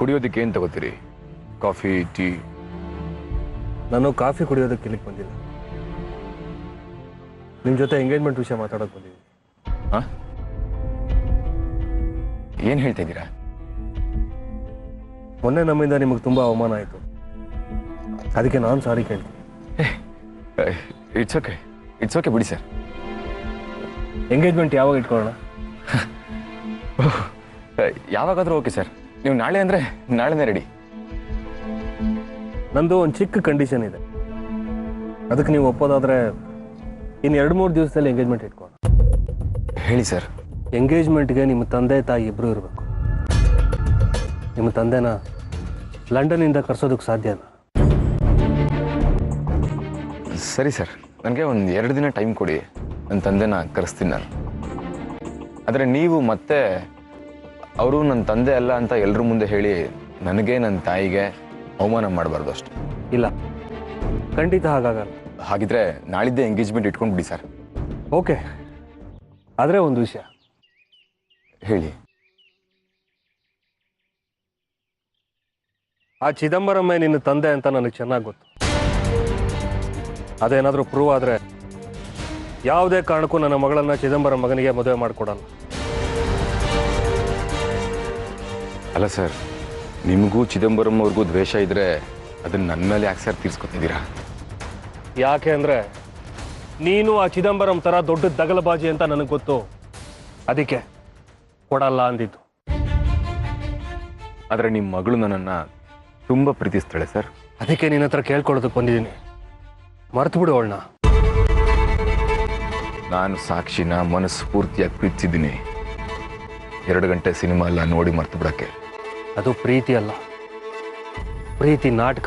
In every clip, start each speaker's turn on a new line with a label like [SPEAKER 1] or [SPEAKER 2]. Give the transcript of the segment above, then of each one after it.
[SPEAKER 1] ಕುಡಿಯೋದಕ್ಕೆ ಏನು ತಗೋತೀರಿ? Coffee, tea?
[SPEAKER 2] ನಾನು ಕಾಫಿ ಕುಡಿಯೋದಕ್ಕೆ ಇಲ್ಲಿಗೆ ಬಂದಿಲ್ಲ, ನಿಮ್ಮ ಜೊತೆ ಎಂಗೇಜ್ಮೆಂಟ್ ವಿಷಯ ಮಾತಾಡೋಕೆ ಬಂದಿದ್ದೀನಿ.
[SPEAKER 1] ಹಾಂ, ಏನು ಹೇಳ್ತಾ ಇದ್ದೀರಾ?
[SPEAKER 2] ಮೊನ್ನೆ ನಮ್ಮಿಂದ ನಿಮಗೆ ತುಂಬ ಅವಮಾನ ಆಯಿತು, ಅದಕ್ಕೆ ನಾನು ಸಾರಿ ಕೇಳ್ತೀನಿ.
[SPEAKER 1] ಇಟ್ಸ್ ಓಕೆ, ಇಟ್ಸ್ ಓಕೆ ಬಿಡಿ ಸರ್.
[SPEAKER 2] ಎಂಗೇಜ್ಮೆಂಟ್ ಯಾವಾಗ ಇಟ್ಕೊಳ್ಳೋಣ?
[SPEAKER 1] ಯಾವಾಗಾದರೂ ಓಕೆ ಸರ್. ನೀವು ನಾಳೆ ಅಂದರೆ ನಾಳೆನೇ ರೆಡಿ.
[SPEAKER 2] ನಂದು ಒಂದು ಚಿಕ್ಕ ಕಂಡೀಷನ್ ಇದೆ, ಅದಕ್ಕೆ ನೀವು ಒಪ್ಪೋದಾದರೆ ಇನ್ನು 2-3 ದಿವಸದಲ್ಲಿ ಎಂಗೇಜ್ಮೆಂಟ್ ಇಟ್ಕೊಳ್ಳೋಣ.
[SPEAKER 1] ಹೇಳಿ ಸರ್.
[SPEAKER 2] ಎಂಗೇಜ್ಮೆಂಟ್ಗೆ ನಿಮ್ಮ ತಂದೆ ತಾಯಿ ಇಬ್ಬರು ಇರಬೇಕು. ನಿಮ್ಮ ತಂದೆನ ಲಂಡನ್ನಿಂದ ಕರ್ಸೋದಕ್ಕೆ ಸಾಧ್ಯನಾ?
[SPEAKER 1] ಸರಿ ಸರ್, ನನಗೆ ಒಂದು 2 ದಿನ ಟೈಮ್ ಕೊಡಿ, ನನ್ನ ತಂದೆನ ಕರೆಸ್ತೀನಿ ನಾನು. ಆದರೆ ನೀವು ಮತ್ತೆ ಅವರು ನನ್ನ ತಂದೆ ಅಲ್ಲ ಅಂತ ಎಲ್ಲರ ಮುಂದೆ ಹೇಳಿ ನನಗೆ ನನ್ನ ತಾಯಿಗೆ ಅವಮಾನ ಮಾಡಬಾರ್ದು ಅಷ್ಟೆ.
[SPEAKER 2] ಇಲ್ಲ, ಖಂಡಿತ ಹಾಗಾಗಲ್ಲ.
[SPEAKER 1] ಹಾಗಿದ್ರೆ ನಾಳಿದ್ದೇ ಎಂಗೇಜ್ಮೆಂಟ್ ಇಟ್ಕೊಂಡು ಬಿಡಿ ಸರ್.
[SPEAKER 2] ಓಕೆ, ಆದರೆ ಒಂದು ವಿಷಯ.
[SPEAKER 1] ಹೇಳಿ.
[SPEAKER 2] ಆ ಚಿದಂಬರಮ್ಮೇ ನಿನ್ನ ತಂದೆ ಅಂತ ನನಗೆ ಚೆನ್ನಾಗಿ ಗೊತ್ತು. ಅದೇನಾದರೂ ಪ್ರೂವ್ ಆದರೆ ಯಾವುದೇ ಕಾರಣಕ್ಕೂ ನನ್ನ ಮಗಳನ್ನು ಚಿದಂಬರಂ ಮಗನಿಗೆ ಮದುವೆ ಮಾಡಿಕೊಡಲ್ಲ.
[SPEAKER 1] ಅಲ್ಲ ಸರ್, ನಿಮಗೂ ಚಿದಂಬರಂ ಅವ್ರಿಗೂ ದ್ವೇಷ ಇದ್ದರೆ ಅದನ್ನು ನನ್ನ ಮೇಲೆ ಯಾಕೆ ಸರ್ ತೀರ್ಸ್ಕೊತಿದ್ದೀರಾ?
[SPEAKER 2] ಯಾಕೆ ಅಂದರೆ ನೀನು ಆ ಚಿದಂಬರಂ ಥರ ದೊಡ್ಡ ದಗಲಬಾಜಿ ಅಂತ ನನಗೆ ಗೊತ್ತು, ಅದಕ್ಕೆ ಕೊಡಲ್ಲ ಅಂದಿದ್ದು.
[SPEAKER 1] ಆದರೆ ನಿಮ್ಮ ಮಗಳು ನನ್ನನ್ನು ತುಂಬ ಪ್ರೀತಿಸ್ತಾಳೆ ಸರ್.
[SPEAKER 2] ಅದಕ್ಕೆ ನಿನ್ನ ಹತ್ರ ಕೇಳ್ಕೊಳ್ಳೋದಕ್ಕೆ ಬಂದಿದ್ದೀನಿ, ಮರ್ತು ಬಿಡು ಅವಳನ್ನ.
[SPEAKER 1] ನಾನು ಸಾಕ್ಷಿನ ಮನಸ್ಫೂರ್ತಿಯಾಗಿ ಪ್ರೀತಿಸಿದ್ದೀನಿ. 2 ಗಂಟೆ ಸಿನಿಮಾ ಎಲ್ಲ ನೋಡಿ ಮರ್ತು ಬಿಡೋಕ್ಕೆ.
[SPEAKER 2] ಅದು ಪ್ರೀತಿ ಅಲ್ಲ, ಪ್ರೀತಿ ನಾಟಕ.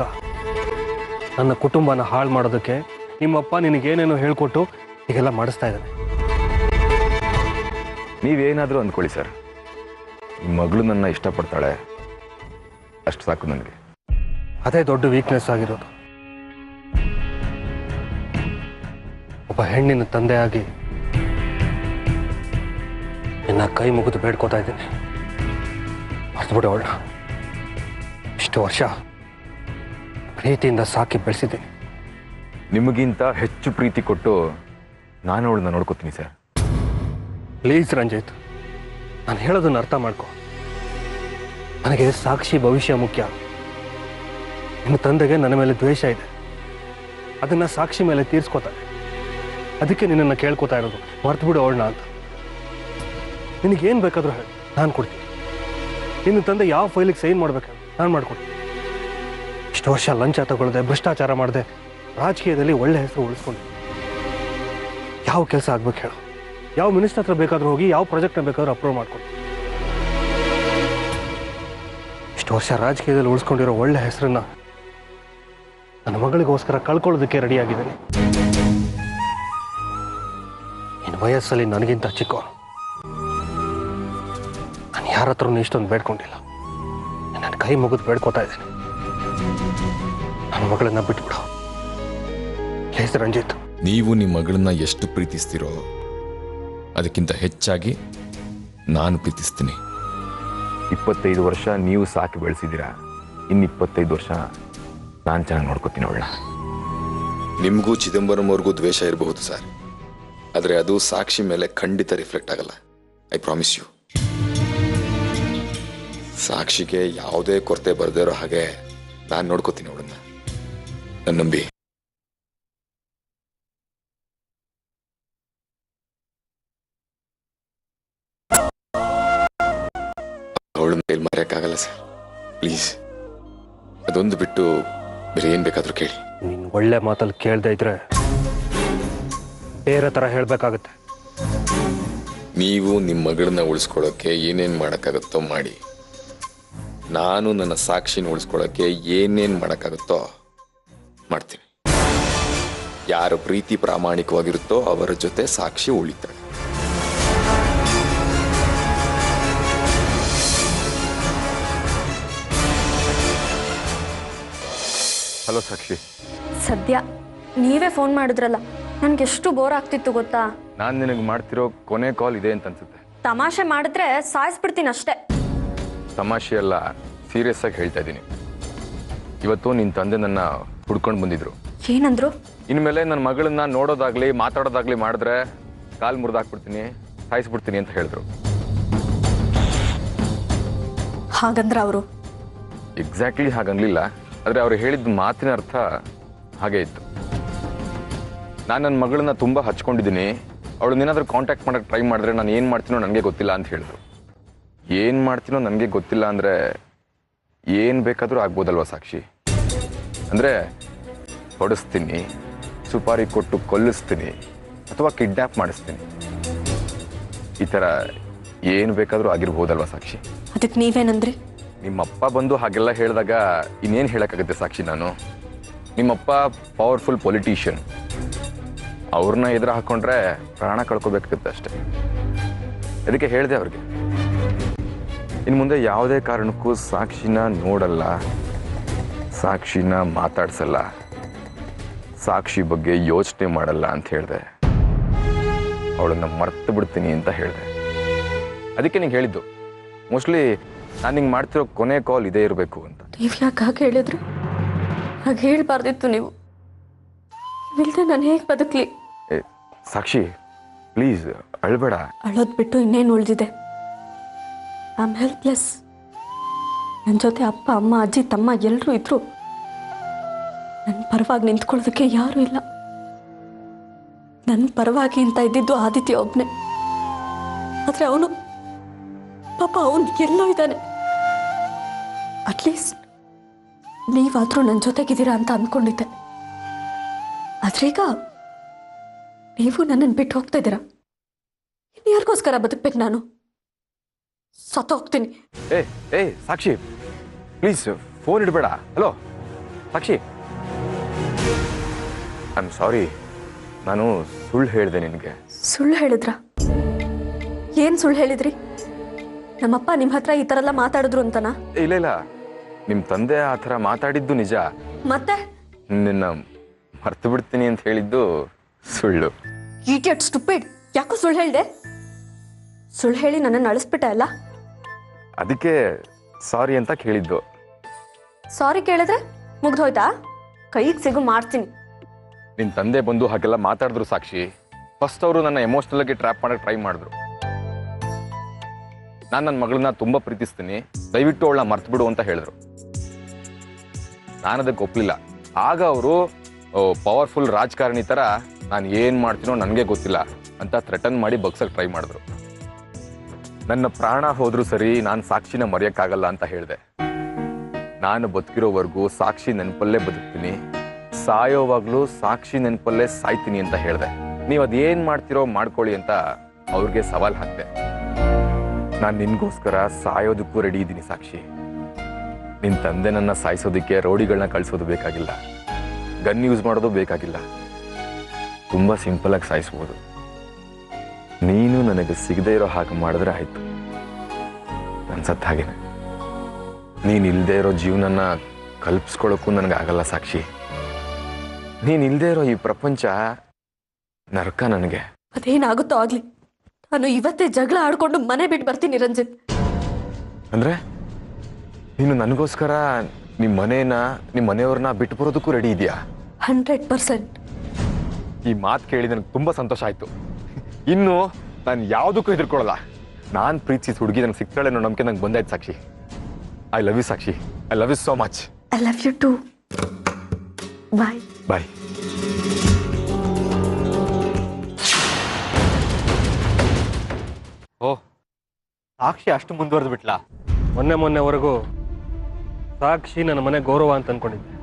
[SPEAKER 2] ನನ್ನ ಕುಟುಂಬನ ಹಾಳು ಮಾಡೋದಕ್ಕೆ ನಿಮ್ಮಪ್ಪ ನಿನಗೇನೇನೋ ಹೇಳ್ಕೊಟ್ಟು ಹೀಗೆಲ್ಲ ಮಾಡಿಸ್ತಾ ಇದ್ದಾನೆ.
[SPEAKER 1] ನೀವೇನಾದರೂ ಅಂದ್ಕೊಳ್ಳಿ ಸರ್, ನಿಮ್ಮ ಮಗಳು ನನ್ನ ಇಷ್ಟಪಡ್ತಾಳೆ, ಅಷ್ಟು ಸಾಕು ನನಗೆ.
[SPEAKER 2] ಅದೇ ದೊಡ್ಡ ವೀಕ್ನೆಸ್ ಆಗಿರೋದು. ಒಬ್ಬ ಹೆಣ್ಣಿನ ತಂದೆಯಾಗಿ ನಿನ್ನ ಕೈ ಮುಗಿದು ಬೇಡ್ಕೋತಾ ಇದ್ದೀನಿ, ಮರ್ತ್ಬಿಡು ಅವಳನ್ನ. ಇಷ್ಟು ವರ್ಷ ಪ್ರೀತಿಯಿಂದ ಸಾಕಿ ಬೆಳೆಸಿದ್ದೀನಿ.
[SPEAKER 1] ನಿಮಗಿಂತ ಹೆಚ್ಚು ಪ್ರೀತಿ ಕೊಟ್ಟು ನಾನು ಅವಳನ್ನ ನೋಡ್ಕೋತೀನಿ ಸರ್.
[SPEAKER 2] ಪ್ಲೀಸ್ ರಂಜಿತ್, ನಾನು ಹೇಳೋದನ್ನ ಅರ್ಥ ಮಾಡ್ಕೊ. ನನಗೆ ಸಾಕ್ಷಿ ಭವಿಷ್ಯ ಮುಖ್ಯ. ನಿನ್ನ ತಂದೆಗೆ ನನ್ನ ಮೇಲೆ ದ್ವೇಷ ಇದೆ, ಅದನ್ನ ಸಾಕ್ಷಿ ಮೇಲೆ ತೀರ್ಸ್ಕೋತಾರೆ. ಅದಕ್ಕೆ ನಿನ್ನನ್ನು ಕೇಳ್ಕೊತಾ ಇರೋದು, ಮರ್ತ್ಬಿಡು ಅವಳನ್ನ ಅಂತ. ನಿನಗೇನು ಬೇಕಾದರೂ ಹೇಳಿ, ನಾನು ಕೊಡ್ತೀನಿ. ನಿನ್ನ ತಂದೆ ಯಾವ ಫೈಲಿಗೆ ಸೈನ್ ಮಾಡ್ಬೇಕು ನಾನು ಮಾಡ್ಕೊಡ್ತೀನಿ. ಇಷ್ಟು ವರ್ಷ ಲಂಚ ತಗೊಳ್ಳದೆ, ಭ್ರಷ್ಟಾಚಾರ ಮಾಡದೆ, ರಾಜಕೀಯದಲ್ಲಿ ಒಳ್ಳೆ ಹೆಸರು ಉಳಿಸ್ಕೊಂಡು ಯಾವ ಕೆಲಸ ಆಗ್ಬೇಕು ಹೇಳು? ಯಾವ ಮಿನಿಸ್ಟರ್ ಹತ್ರ ಬೇಕಾದ್ರೂ ಹೋಗಿ ಯಾವ ಪ್ರಾಜೆಕ್ಟ್ನ ಬೇಕಾದ್ರೂ ಅಪ್ರೂವ್ ಮಾಡ್ಕೊಂಡು, ಇಷ್ಟು ವರ್ಷ ರಾಜಕೀಯದಲ್ಲಿ ಉಳಿಸ್ಕೊಂಡಿರೋ ಒಳ್ಳೆ ಹೆಸರನ್ನ ನನ್ನ ಮಗಳಿಗೋಸ್ಕರ ಕಳ್ಕೊಳ್ಳೋದಕ್ಕೆ ರೆಡಿಯಾಗಿದ್ದೀನಿ. ನಿನ್ನ ವಯಸ್ಸಲ್ಲಿ ನನಗಿಂತ ಚಿಕ್ಕವನು, ನಾನು ಯಾರ ಹತ್ರನೂ ಇಷ್ಟೊಂದು ಬೇಡ್ಕೊಂಡಿಲ್ಲ. ನನ್ನ ಕೈ ಮುಗಿದು ಬೇಡ್ಕೋತಾ ಇದ್ದೇನೆ, ನನ್ನ ಮಗಳನ್ನ ಬಿಟ್ಬಿಡು ಪ್ಲೀಸ್ ರಂಜಿತ್.
[SPEAKER 3] ನೀವು ನಿಮ್ಮ ಮಗಳನ್ನ ಎಷ್ಟು ಪ್ರೀತಿಸ್ತೀರೋ ಅದಕ್ಕಿಂತ ಹೆಚ್ಚಾಗಿ ನಾನು ಪ್ರೀತಿಸ್ತೀನಿ.
[SPEAKER 1] 25 ವರ್ಷ ನೀವು ಸಾಕಿ ಬೆಳೆಸಿದ್ದೀರಾ, ಇನ್ನು 25 ವರ್ಷ ನಾನು ಚೆನ್ನಾಗಿ ನೋಡ್ಕೋತೀನಿ ಅವಳನ್ನ.
[SPEAKER 3] ನಿಮಗೂ ಚಿದಂಬರಂ ಅವ್ರಿಗೂ ದ್ವೇಷ ಇರಬಹುದು ಸರ್, ಆದರೆ ಅದು ಸಾಕ್ಷಿ ಮೇಲೆ ಖಂಡಿತ ರಿಫ್ಲೆಕ್ಟ್ ಆಗಲ್ಲ. I promise you. ಸಾಕ್ಷಿಗೆ ಯಾವುದೇ ಕೊರತೆ ಬರದೇ ಇರೋ ಹಾಗೆ ನಾನು ನೋಡ್ಕೋತೀನಿ ಅವಳನ್ನ, ನನ್ನ ನಂಬಿ. ಅವಳನ್ನ ಕೈಲಿ ಮರೆಯಕ್ಕಾಗಲ್ಲ ಸರ್, ಪ್ಲೀಸ್. ಅದೊಂದು ಬಿಟ್ಟು ಬೇರೆ ಏನ್ ಬೇಕಾದ್ರೂ ಕೇಳಿ.
[SPEAKER 2] ನೀನು ಒಳ್ಳೆ ಮಾತಲ್ಲಿ ಕೇಳದೆ ಇದ್ರೆ ಬೇರೆ ಥರ ಹೇಳಬೇಕಾಗತ್ತೆ.
[SPEAKER 3] ನೀವು ನಿಮ್ಮ ಮಗಳನ್ನ ಉಳಿಸ್ಕೊಳ್ಳೋಕೆ ಏನೇನ್ ಮಾಡೋಕ್ಕಾಗುತ್ತೋ ಮಾಡಿ, ನಾನು ನನ್ನ ಸಾಕ್ಷಿನ ಉಳಿಸ್ಕೊಳ್ಳೋಕೆ ಏನೇನ್ ಮಾಡೋಕ್ಕಾಗುತ್ತೋ ಮಾಡ್ತೀನಿ. ಯಾರ ಪ್ರೀತಿ ಪ್ರಾಮಾಣಿಕವಾಗಿರುತ್ತೋ ಅವರ ಜೊತೆ ಸಾಕ್ಷಿ ಉಳಿತಾಳೆ.
[SPEAKER 1] ಹಲೋ ಸಾಕ್ಷಿ.
[SPEAKER 4] ಸದ್ಯ ನೀವೇ ಫೋನ್ ಮಾಡಿದ್ರಲ್ಲ, ನನಗೆಷ್ಟು ಬೋರ್ ಆಗ್ತಿತ್ತು ಗೊತ್ತಾ?
[SPEAKER 1] ನಾನು ನಿನಗೆ ಮಾಡ್ತಿರೋ ಕೊನೆ ಕಾಲ್ ಇದೆ ಅಂತ ಅನ್ಸುತ್ತೆ.
[SPEAKER 4] ತಮಾಷೆ ಮಾಡಿದ್ರೆ ಸಾಯಿಸ್ಬಿಡ್ತೀನಿ ಅಷ್ಟೇ.
[SPEAKER 1] ತಮಾಷೆ ಅಲ್ಲ, ಸೀರಿಯಸ್ ಆಗಿ ಹೇಳ್ತಾ ಇದ್ದೀನಿ. ಇವತ್ತು ನಿನ್ನ ತಂದೆ ನನ್ನ ಹುಡ್ಕೊಂಡು ಬಂದಿದ್ರು.
[SPEAKER 4] ಏನಂದ್ರು?
[SPEAKER 1] ಇನ್ಮೇಲೆ ನನ್ನ ಮಗಳನ್ನ ನೋಡೋದಾಗ್ಲಿ ಮಾತಾಡೋದಾಗ್ಲಿ ಮಾಡಿದ್ರೆ ಕಾಲು ಮುರಿದಾಕ್ಬಿಡ್ತೀನಿ, ಸಾಯಿಸ್ಬಿಡ್ತೀನಿ ಅಂತ ಹೇಳಿದ್ರು.
[SPEAKER 4] ಹಾಗಂದ್ರ ಅವರು?
[SPEAKER 1] ಎಕ್ಸಾಕ್ಟ್ಲಿ ಹಾಗನ್ಲಿಲ್ಲ, ಆದರೆ ಅವ್ರು ಹೇಳಿದ ಮಾತಿನ ಅರ್ಥ ಹಾಗೇ ಇತ್ತು. ನಾನು ನನ್ನ ಮಗಳನ್ನ ತುಂಬ ಹಚ್ಕೊಂಡಿದ್ದೀನಿ, ಅವಳನ್ನೇನಾದ್ರೂ ಕಾಂಟ್ಯಾಕ್ಟ್ ಮಾಡೋಕ್ಕೆ ಟ್ರೈ ಮಾಡಿದ್ರೆ ನಾನು ಏನು ಮಾಡ್ತೀನೋ ನನಗೆ ಗೊತ್ತಿಲ್ಲ ಅಂತ ಹೇಳಿದ್ರು. ಏನು ಮಾಡ್ತೀನೋ ನನಗೆ ಗೊತ್ತಿಲ್ಲ ಅಂದರೆ ಏನು ಬೇಕಾದರೂ ಆಗ್ಬೋದಲ್ವ ಸಾಕ್ಷಿ? ಅಂದರೆ ಹೊಡೆಸ್ತೀನಿ, ಸುಪಾರಿ ಕೊಟ್ಟು ಕೊಲ್ಲಿಸ್ತೀನಿ, ಅಥವಾ ಕಿಡ್ನ್ಯಾಪ್ ಮಾಡಿಸ್ತೀನಿ. ಈ ಥರ ಏನು ಬೇಕಾದರೂ ಆಗಿರ್ಬೋದಲ್ವ ಸಾಕ್ಷಿ?
[SPEAKER 4] ಅದಕ್ಕೆ ನೀವೇನಂದ್ರಿ?
[SPEAKER 1] ನಿಮ್ಮಪ್ಪ ಬಂದು ಹಾಗೆಲ್ಲ ಹೇಳಿದಾಗ ಇನ್ನೇನು ಹೇಳೋಕ್ಕಾಗುತ್ತೆ ಸಾಕ್ಷಿ? ನಾನು ನಿಮ್ಮಪ್ಪ ಪವರ್ಫುಲ್ ಪೊಲಿಟಿಷಿಯನ್, ಅವ್ರನ್ನ ಎದುರು ಹಾಕ್ಕೊಂಡ್ರೆ ಪ್ರಾಣ ಕಳ್ಕೊಬೇಕಾಗುತ್ತೆ ಅಷ್ಟೆ. ಅದಕ್ಕೆ ಹೇಳಿದೆ ಅವ್ರಿಗೆ, ಇನ್ನು ಮುಂದೆ ಯಾವುದೇ ಕಾರಣಕ್ಕೂ ಸಾಕ್ಷಿನ ನೋಡಲ್ಲ, ಸಾಕ್ಷಿನ ಮಾತಾಡ್ಸಲ್ಲ, ಸಾಕ್ಷಿ ಬಗ್ಗೆ ಯೋಚನೆ ಮಾಡಲ್ಲ ಅಂತ ಹೇಳಿದೆ. ಅವಳನ್ನ ಮರ್ತು ಬಿಡ್ತೀನಿ ಅಂತ ಹೇಳಿದೆ. ಅದಕ್ಕೆ ನಿಂಗೆ ಹೇಳಿದ್ದು, ಮೋಸ್ಟ್ಲಿ ನಾನು ನಿಂಗೆ ಮಾಡ್ತಿರೋ ಕೊನೆ ಕಾಲ್ ಇದೇ ಇರಬೇಕು ಅಂತ.
[SPEAKER 4] ನೀವು ಯಾಕೆ ಹಾಗೆ ಹೇಳಿದ್ರು? ಹಾಗೆ ಹೇಳ್ಬಾರ್ದಿತ್ತು ನೀವು. ಇಲ್ದೆ ನಾನು ಹೇಗೆ ಬದುಕಲಿ?
[SPEAKER 1] ಸಾಕ್ಷಿ ಪ್ಲೀಸ್ ಅಳ್ಬೇಡ.
[SPEAKER 4] ಅಳೋದು ಬಿಟ್ಟು ಇನ್ನೇನು ಉಳಿದಿದೆ? I am helpless. ನನ್ನ ಜೊತೆ ಅಪ್ಪ ಅಮ್ಮ ಅಜ್ಜಿ ತಮ್ಮ ಎಲ್ಲರೂ ಇದ್ರು. ನನ್ನ ಪರವಾಗಿ ನಿಂತ್ಕೊಳ್ಳೋದಕ್ಕೆ ಯಾರೂ ಇಲ್ಲ. ನನ್ನ ಪರವಾಗಿ ಅಂತ ಇದ್ದಿದ್ದು ಆದಿತ್ಯ ಒಬ್ಬನೇ. ಆದರೆ ಅವನು ಪಾಪ ಅವನು ಎಲ್ಲೋ ಇದ್ದಾನೆ. ಅಟ್ಲೀಸ್ಟ್ ನೀವಾದರೂ ನನ್ನ ಜೊತೆಗಿದ್ದೀರಾ ಅಂತ ಅಂದ್ಕೊಂಡಿದ್ದೆ. ಆದ್ರೀಗ ನೀವು ನನ್ನನ್ನು ಬಿಟ್ಟು ಹೋಗ್ತಾ ಇದ್ದೀರಾ. ಇನ್ಯಾರಿಗೋಸ್ಕರ ಬದುಕ್ಬೇಕು ನಾನು? ಸತ್ತ ಹೋಗ್ತೀನಿ.
[SPEAKER 1] ಏ ಸಾಕ್ಷಿ ಪ್ಲೀಸ್ ಫೋನ್ ಇಡಬೇಡ. Hello Sakshi, I am sorry, ನಾನು ಸುಳ್ಳು ಹೇಳಿದೆ ನಿನಗೆ.
[SPEAKER 4] ಸುಳ್ಳು ಹೇಳಿದ್ರಾ? ಏನು ಸುಳ್ಳು ಹೇಳಿದ್ರಿ? ನಮ್ಮಪ್ಪ ನಿಮ್ಮ ಹತ್ರ ಈ ಥರ ಎಲ್ಲ ಮಾತಾಡಿದ್ರು ಅಂತನಾ?
[SPEAKER 1] ಇಲ್ಲ ಇಲ್ಲ, ನಿಮ್ಮ ತಂದೆ ಆ ಥರ ಮಾತಾಡಿದ್ದು ನಿಜ.
[SPEAKER 4] ಮತ್ತೆ
[SPEAKER 1] ನಿನ್ನ ಮರ್ತು ಬಿಡ್ತೀನಿ ಅಂತ ಹೇಳಿದ್ದು ಸುಳ್ಳು.
[SPEAKER 4] ಈಟಿಯಟ್ ಸ್ಟುಪಿಡ್. ಯಾಕೋ ಸುಳ್ಳು ಹೇಳಿದೆ? ಸುಳ್ಳು ಹೇಳಿ ನನ್ನನ್ನು ಅಳಿಸ್ಬಿಟ್ಟ ಅಲ್ಲ?
[SPEAKER 1] ಅದಕ್ಕೆ ಸಾರಿ ಅಂತ ಕೇಳಿದ್ದು.
[SPEAKER 4] ಸಾರಿ ಕೇಳಿದ್ರೆ ಮುಗ್ದೋಯ್ತಾ? ಕೈಗೆ ಸಿಗು ಮಾಡ್ತೀನಿ.
[SPEAKER 1] ನಿನ್ನ ತಂದೆ ಬಂದು ಹಾಗೆಲ್ಲ ಮಾತಾಡಿದ್ರು ಸಾಕ್ಷಿ. ಫಸ್ಟ್ ಅವರು ನನ್ನ ಎಮೋಷ್ನಲ್ ಆಗಿ ಟ್ರ್ಯಾಪ್ ಮಾಡಕ್ಕೆ ಟ್ರೈ ಮಾಡಿದ್ರು. ನಾನು ನನ್ನ ಮಗಳನ್ನ ತುಂಬ ಪ್ರೀತಿಸ್ತೀನಿ, ದಯವಿಟ್ಟು ಅವಳನ್ನ ಮರ್ತು ಬಿಡು ಅಂತ ಹೇಳಿದ್ರು. ನಾನು ಅದಕ್ಕೆ ಒಪ್ಪಲಿಲ್ಲ. ಆಗ ಅವರು ಪವರ್ಫುಲ್ ರಾಜಕಾರಣಿ ಥರ ನಾನು ಏನು ಮಾಡ್ತೀನೋ ನನಗೆ ಗೊತ್ತಿಲ್ಲ ಅಂತ ಥ್ರೆಟನ್ ಮಾಡಿ ಬಗ್ಸಕ್ಕೆ ಟ್ರೈ ಮಾಡಿದ್ರು. ನನ್ನ ಪ್ರಾಣ ಹೋದ್ರೂ ಸರಿ, ನಾನು ಸಾಕ್ಷಿನ ಮರೆಯೋಕ್ಕಾಗಲ್ಲ ಅಂತ ಹೇಳಿದೆ. ನಾನು ಬದುಕಿರೋವರೆಗೂ ಸಾಕ್ಷಿ ನೆನಪಲ್ಲೇ ಬದುಕ್ತೀನಿ, ಸಾಯೋವಾಗ್ಲೂ ಸಾಕ್ಷಿ ನೆನಪಲ್ಲೇ ಸಾಯ್ತೀನಿ ಅಂತ ಹೇಳಿದೆ. ನೀವು ಅದೇನು ಮಾಡ್ತಿರೋ ಮಾಡ್ಕೊಳ್ಳಿ ಅಂತ ಅವ್ರಿಗೆ ಸವಾಲ್ ಹಾಕ್ದೆ. ನಾನು ನಿನ್ಗೋಸ್ಕರ ಸಾಯೋದಕ್ಕೂ ರೆಡಿ ಇದ್ದೀನಿ ಸಾಕ್ಷಿ. ನಿನ್ನ ತಂದೆ ನನ್ನ ಸಾಯಿಸೋದಕ್ಕೆ ರೌಡಿಗಳನ್ನ ಕಳಿಸೋದು ಬೇಕಾಗಿಲ್ಲ, ಗನ್ ಯೂಸ್ ಮಾಡೋದು ಬೇಕಾಗಿಲ್ಲ. ತುಂಬ ಸಿಂಪಲಾಗಿ ಸಾಯಿಸ್ಬೋದು. ನೀನು ನನಗೆ ಸಿಗದೆ ಇರೋ ಹಾಗೆ ಮಾಡಿದ್ರೆ ಆಯ್ತು. ನನ್ನ ಸತ್ತ ಹಾಗೇನೆ. ನೀನು ಇಲ್ಲದೆ ಇರೋ ಜೀವನನ ಕಲ್ಪಿಸ್ಕೊಳ್ಳೋಕ್ಕೂ ನನಗಾಗಲ್ಲ ಸಾಕ್ಷಿ. ನೀನು ಇಲ್ಲದೆ ಇರೋ ಈ ಪ್ರಪಂಚ ನರಕ ನನಗೆ.
[SPEAKER 4] ಅದೇನಾಗುತ್ತೋ ಆಗ್ಲಿ, ನಾನು ಇವತ್ತೇ ಜಗಳ ಆಡ್ಕೊಂಡು ಮನೆ ಬಿಟ್ಟು ಬರ್ತೀನಿ ರಂಜಿತ್.
[SPEAKER 1] ಅಂದ್ರೆ ನೀನು ನನಗೋಸ್ಕರ ನಿಮ್ಮ ಮನೇನ, ನಿಮ್ಮ ಮನೆಯವ್ರನ್ನ ಬಿಟ್ಟು ಬರೋದಕ್ಕೂ ರೆಡಿ ಇದೆಯಾ?
[SPEAKER 4] 100%.
[SPEAKER 1] ಈ ಮಾತು ಕೇಳಿ ನನಗೆ ತುಂಬ ಸಂತೋಷ ಆಯಿತು. ಇನ್ನು ನಾನು ಯಾವುದಕ್ಕೂ ಹೆದರ್ಕೊಳ್ಳಲ್ಲ. ನಾನು ಪ್ರೀತಿಸಿದ ಹುಡುಗಿ ನನಗೆ ಸಿಗ್ತಾಳೆ ಅನ್ನೋ ನಂಬಿಕೆ ನಂಗೆ ಬಂದಾಯ್ತು Sakshi. I love you Sakshi. I love you so much.
[SPEAKER 4] I love you too. Bye
[SPEAKER 1] bye.
[SPEAKER 5] ಓ, ಸಾಕ್ಷಿ ಅಷ್ಟು ಮುಂದುವರೆದು ಬಿಟ್ಲಾ?
[SPEAKER 2] ಮೊನ್ನೆವರೆಗೂ ಸಾಕ್ಷಿ ನನ್ನ ಮನೆ ಗೌರವ ಅಂತ ಅನ್ಕೊಂಡಿದ್ದೆ.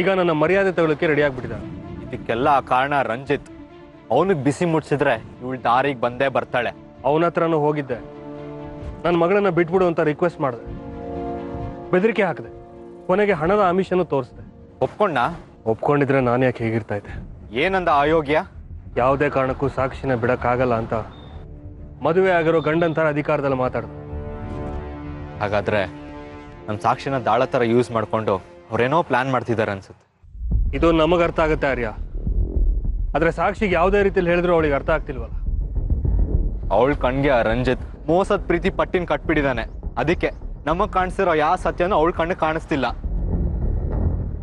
[SPEAKER 2] ಈಗ ನನ್ನ ಮರ್ಯಾದೆ ತಗೊಳ್ಳೋಕೆ ರೆಡಿ ಆಗ್ಬಿಟ್ಟಿದ್ದಾನೆ.
[SPEAKER 5] ಇದಕ್ಕೆಲ್ಲ ಕಾರಣ ರಂಜಿತ್. ಅವನಿಗೆ ಬಿಸಿ ಮುಟ್ಸಿದ್ರೆ ಇವಳು ದಾರಿಗೆ ಬಂದೇ ಬರ್ತಾಳೆ.
[SPEAKER 2] ಅವನ ಹತ್ರನೂ ಹೋಗಿದ್ದೆ. ನನ್ನ ಮಗಳನ್ನ ಬಿಟ್ಬಿಡು ಅಂತ ರಿಕ್ವೆಸ್ಟ್ ಮಾಡಿದೆ, ಬೆದರಿಕೆ ಹಾಕಿದೆ, ಕೊನೆಗೆ ಹಣದ ಆಮಿಷನೂ ತೋರಿಸಿದೆ.
[SPEAKER 5] ಒಪ್ಕೊಂಡ?
[SPEAKER 2] ಒಪ್ಕೊಂಡಿದ್ರೆ ನಾನು ಯಾಕೆ ಹೇಗಿರ್ತಾ ಇದ್ದೆ?
[SPEAKER 5] ಏನಂದ ಅಯೋಗ್ಯ?
[SPEAKER 2] ಯಾವುದೇ ಕಾರಣಕ್ಕೂ ಸಾಕ್ಷಿನ ಬಿಡಕ್ಕಾಗಲ್ಲ ಅಂತ ಮದುವೆ ಆಗಿರೋ ಗಂಡಂತರ ಅಧಿಕಾರದಲ್ಲಿ ಮಾತಾಡ್ದೆ.
[SPEAKER 5] ಹಾಗಾದ್ರೆ ನಮ್ಮ ಸಾಕ್ಷಿನ ದಾಳ ಥರ ಯೂಸ್ ಮಾಡಿಕೊಂಡು ಅವ್ರೇನೋ ಪ್ಲಾನ್ ಮಾಡ್ತಿದ್ದಾರೆ ಅನ್ಸುತ್ತೆ.
[SPEAKER 2] ಇದು ನಮಗೆ ಅರ್ಥ ಆಗುತ್ತೆ ಆರ್ಯ, ಆದರೆ ಸಾಕ್ಷಿಗೆ ಯಾವುದೇ ರೀತಿಯಲ್ಲಿ ಹೇಳಿದ್ರು ಅವಳಿಗೆ ಅರ್ಥ ಆಗ್ತಿಲ್ವಲ್ಲ.
[SPEAKER 5] ಅವಳ ಕಣ್ಗೆ ಆ ರಂಜಿತ್ ಮೋಸದ ಪ್ರೀತಿ ಪಟ್ಟಿನ ಕಟ್ಬಿಟ್ಟಿದ್ದಾನೆ. ಅದಕ್ಕೆ ನಮಗೆ ಕಾಣಿಸ್ತಿರೋ ಯಾವ ಸತ್ಯನೂ ಅವಳ ಕಣ್ಣು ಕಾಣಿಸ್ತಿಲ್ಲ.